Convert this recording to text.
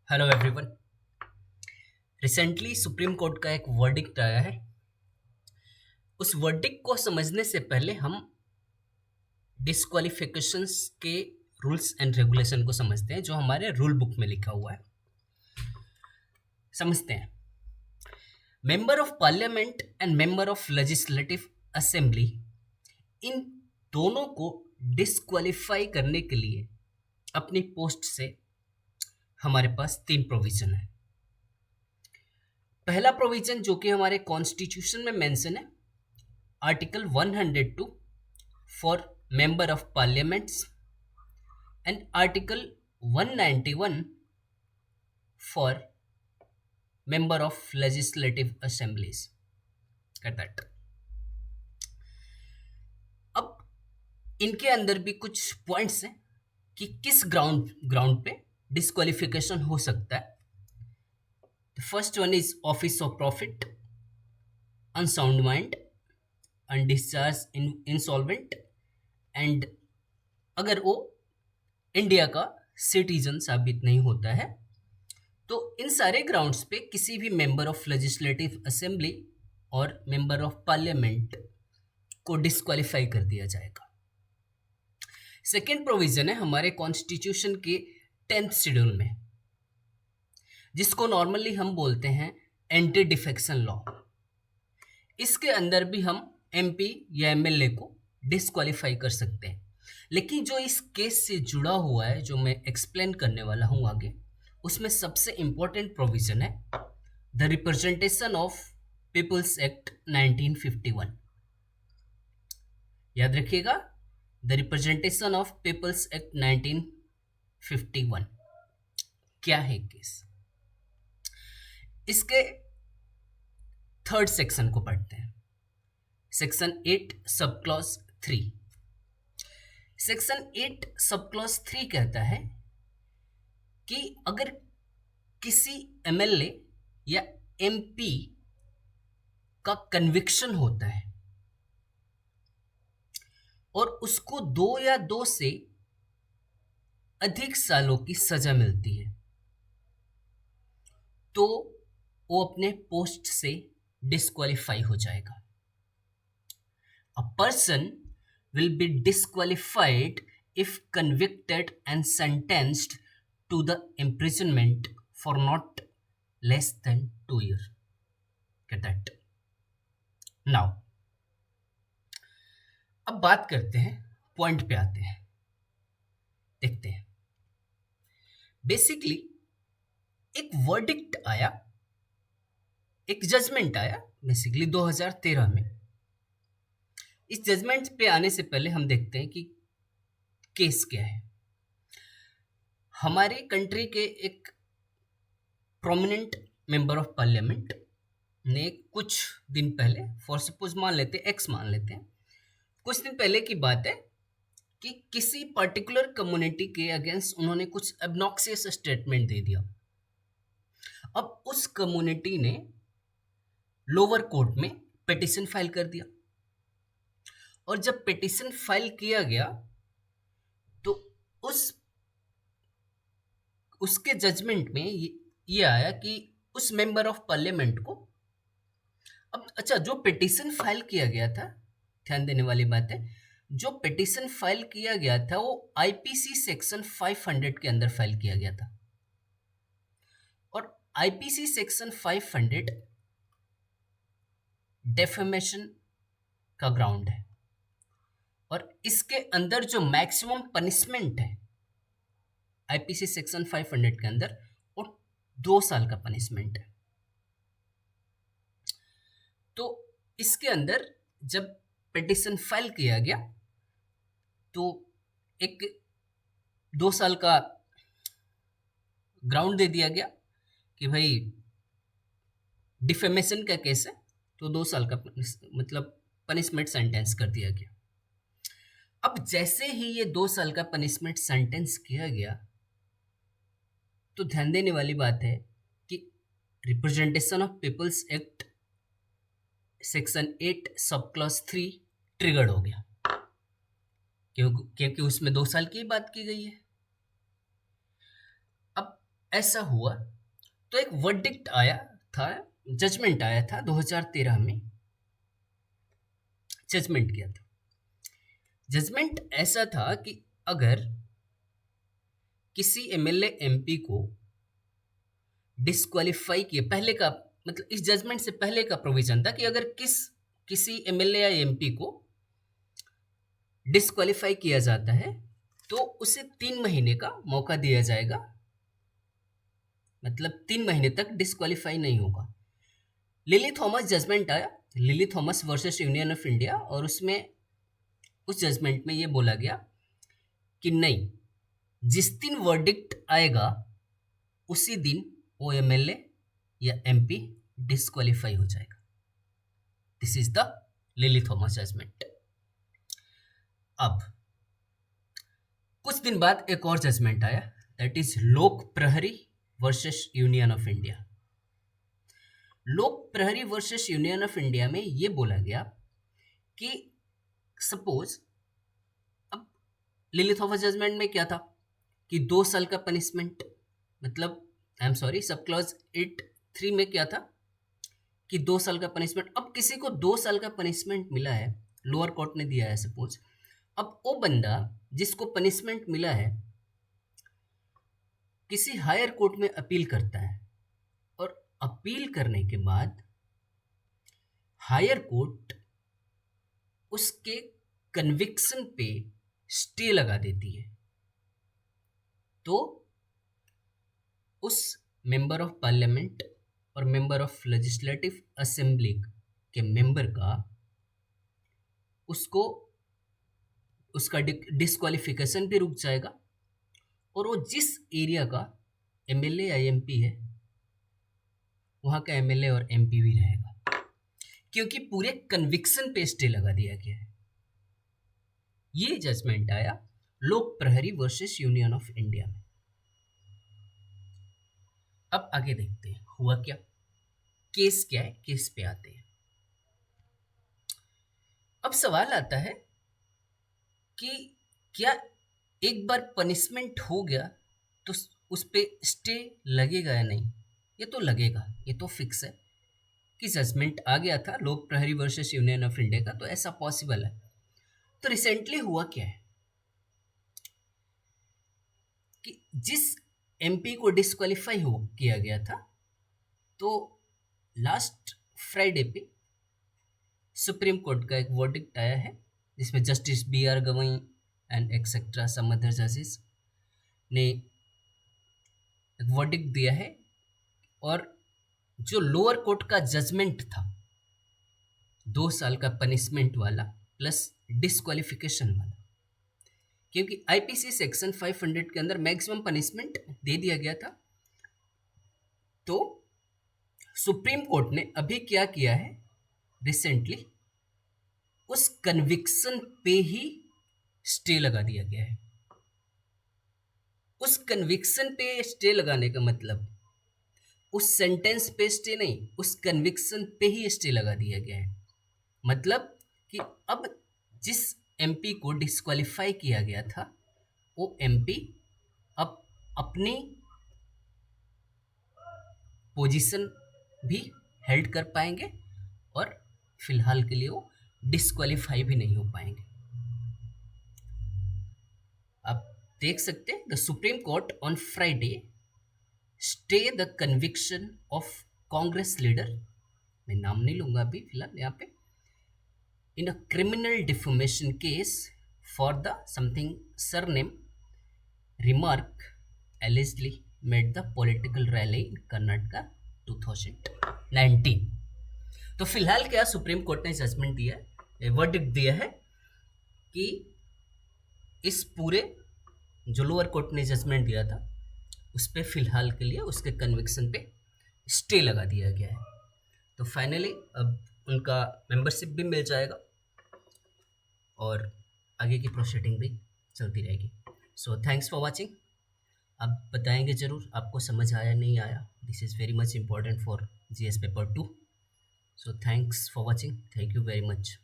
Hello everyone. Recently supreme Court का एक verdict आया है। उस वर्डिक्ट को समझने से पहले हम डिस्क्वालिफिकेशंस के रूल्स एंड रेगुलेशन को समझते हैं, जो हमारे रूल बुक में लिखा हुआ है। समझते हैं। Member of parliament and member of legislative assembly, इन दोनों को डिस्क्वालीफाई करने के लिए अपनी पोस्ट से हमारे पास 3 प्रोविजन है। पहला प्रोविजन जो कि हमारे कॉन्स्टिट्यूशन में मेंशन है, article 102 for member of parliaments and article 191 for member of legislative assemblies कहता है। अब इनके अंदर भी कुछ पॉइंट्स हैं कि किस ग्राउंड पे डिस्क्वालिफिकेशन हो सकता है। First one is office of profit, unsound mind, undischarged insolvent, and अगर वो इंडिया का सिटीजन साबित नहीं होता है, तो इन सारे ग्राउंड्स पे किसी भी मेंबर ऑफ लेजिस्लेटिव असेंबली और मेंबर ऑफ पार्लियामेंट को डिस्क्वालीफाई कर दिया जाएगा। सेकेंड प्रोविजन है हमारे कॉन्स्टिट्यूशन के 10th शेड्यूल में, जिसको नॉर्मली हम बोलते हैं एंटी डिफेक्शन लॉ। इसके अंदर भी हम एमपी या एमएलए को डिस्क्वालीफाई कर सकते हैं। लेकिन जो इस केस से जुड़ा हुआ है, जो मैं एक्सप्लेन करने वाला हूं आगे, उसमें सबसे इंपॉर्टेंट प्रोविजन है the representation of people's act 1951। याद रखिएगा, the representation of people's act 1951 क्या है केस। इसके थर्ड सेक्शन को पढ़ते हैं, section 8 sub clause 3। Section 8 sub clause 3 कहता है कि अगर किसी एमएलए या एमपी का कन्विक्शन होता है और उसको 2 या 2 से अधिक सालों की सजा मिलती है, तो वो अपने पोस्ट से डिस्क्वालीफाई हो जाएगा। A person will be disqualified if convicted and sentenced to the imprisonment for not less than 2 years. Get that? Now, अब बात करते हैं, पॉइंट पे आते हैं, देखते हैं। बेसिकली एक वर्डिक्ट आया, एक जजमेंट आया बेसिकली 2013 में। इस जजमेंट पे आने से पहले हम देखते हैं कि केस क्या है। हमारे कंट्री के एक प्रोमिनेंट मेंबर ऑफ पार्लियामेंट ने कुछ दिन पहले, फॉर सपोज मान लेते हैं, एक्स मान लेते हैं, कुछ दिन पहले की बात है कि किसी पर्टिकुलर कम्युनिटी के अगेंस्ट उन्होंने कुछ एब्नॉक्सियस स्टेटमेंट दे दिया। अब उस कम्युनिटी ने लोअर कोर्ट में पिटीशन फाइल कर दिया, और जब पिटीशन फाइल किया गया तो उसके जजमेंट में ये आया कि उस मेंबर ऑफ पार्लियामेंट को, अब अच्छा, जो पिटीशन फाइल किया गया था, ध्यान देने वाली बात है, जो पिटीशन फाइल किया गया था वो आईपीसी सेक्शन 500 के अंदर फाइल किया गया था। और आईपीसी सेक्शन 500 डेफेमेशन का ग्राउंड है, और इसके अंदर जो मैक्सिमम पनिशमेंट है आईपीसी सेक्शन 500 के अंदर, वो 2 साल का पनिशमेंट है। तो इसके अंदर जब पिटीशन फाइल किया गया तो एक 2 साल का ग्राउंड दे दिया गया कि भाई डिफेमेशन का केस है, तो 2 साल का मतलब पनिशमेंट सेंटेंस कर दिया गया। अब जैसे ही ये 2 साल का पनिशमेंट सेंटेंस किया गया, तो ध्यान देने वाली बात है कि representation of people's act section 8 sub clause 3 triggered हो गया, क्योंकि उसमें 2 साल की बात की गई है। अब ऐसा हुआ तो एक वर्डिक्ट आया था, जजमेंट आया था 2013 में, जजमेंट किया था। जजमेंट ऐसा था कि अगर किसी एमएलए एमपी को डिस्क्वालीफाई किए, पहले का मतलब इस जजमेंट से पहले का प्रोविजन था कि अगर किसी एमएलए या एमपी को डिस्क्वालीफाई किया जाता है तो उसे 3 महीने का मौका दिया जाएगा, मतलब 3 महीने तक डिस्क्वालीफाई नहीं होगा। लिली थॉमस जजमेंट आया, lily Thomas versus union of India, और उसमें उस जजमेंट में ये बोला गया कि नहीं, जिस दिन वर्डिक्ट आएगा उसी दिन वो एमएलए या एमपी डिस्क्वालीफाई हो जाएगा। This is the Lily Thomas judgement. अब कुछ दिन बाद एक और जजमेंट आया, दैट इज लोक प्रहरी वर्सेस यूनियन ऑफ इंडिया। लोक प्रहरी वर्सेस यूनियन ऑफ इंडिया में ये बोला गया कि सपोज, अब लिली थॉमस जजमेंट में क्या था कि 2 साल का पनिशमेंट, मतलब I am sorry, sub clause 8(3) में क्या था कि 2 साल का पनिशमेंट। अब किसी को 2 साल का पनिशमेंट मिला है, लोअर कोर्ट ने दिया है सपोज, अब वो बंदा जिसको पनिशमेंट मिला है किसी हायर कोर्ट में अपील करता है, और अपील करने के बाद हायर कोर्ट उसके कन्विक्शन पे स्टे लगा देती है, तो उस मेंबर ऑफ पार्लियामेंट और मेंबर ऑफ लेजिस्लेटिव असेंबली के मेंबर का उसका डिस्क्वालिफिकेशन भी रुक जाएगा, और वो जिस एरिया का एमएलए या एमपी है वहाँ का एमएलए और एमपी भी रहेगा, क्योंकि पूरे कन्विक्शन पे स्टे लगा दिया गया है। ये जजमेंट आया लोक प्रहरी वर्सेस यूनियन ऑफ इंडिया में। अब आगे देखते हैं हुआ क्या, केस क्या है, केस पे आते हैं। अब सवाल आता है कि क्या एक बार पनिशमेंट हो गया तो उस पे स्टे लगेगा या नहीं? ये तो लगेगा, ये तो फिक्स है कि जजमेंट आ गया था लोक प्रहरी वर्सेस यूनियन ऑफ इंडिया का, तो ऐसा पॉसिबल है। तो रिसेंटली हुआ क्या है कि जिस एमपी को डिस्क्वालीफाई हो किया गया था, तो लास्ट फ्राइडे पे सुप्रीम कोर्ट का एक वर्डिक्ट आया है, जिसमें justice B.R. Gavai and etcetera some other जजेस ने एक वर्डिक्ट दिया है, और जो लोअर कोर्ट का जजमेंट था 2 साल का पनिशमेंट वाला प्लस डिस्क्वालिफिकेशन वाला, क्योंकि आईपीसी सेक्शन 500 के अंदर मैक्सिमम पनिशमेंट दे दिया गया था, तो सुप्रीम कोर्ट ने अभी क्या किया है रिसेंटली, उस कन्विक्शन पे ही स्टे लगा दिया गया है। उस कन्विक्शन पे स्टे लगाने का मतलब उस सेंटेंस पे स्टे नहीं, उस कन्विक्शन पे ही स्टे लगा दिया गया है। मतलब कि अब जिस एमपी को डिस्क्वालीफाई किया गया था वो एमपी अब अपनी पोजीशन भी हेल्ड कर पाएंगे, और फिलहाल के लिए वो डिस्क्वालीफाई भी नहीं हो पाएंगे। आप देख सकते हैं, the supreme court on Friday stay the conviction of Congress leader, मैं नाम नहीं लूंगा अभी फिलहाल यहाँ पे, in a criminal defamation case for the something surname remark allegedly made the political rally in Karnataka 2019। तो फिलहाल क्या सुप्रीम कोर्ट ने जजमेंट दिया है, वर्डिक्ट दिया है कि इस पूरे जो लोअर कोर्ट ने जजमेंट दिया था उस पर फिलहाल के लिए उसके कन्विक्शन पे स्टे लगा दिया गया है। तो फाइनली अब उनका मेंबरशिप भी मिल जाएगा और आगे की प्रोसीडिंग भी चलती रहेगी। So thanks for watching. आप बताएंगे ज़रूर आपको समझ आया नहीं आया, this is very much important for GS paper 2। So thanks for watching, thank you very much.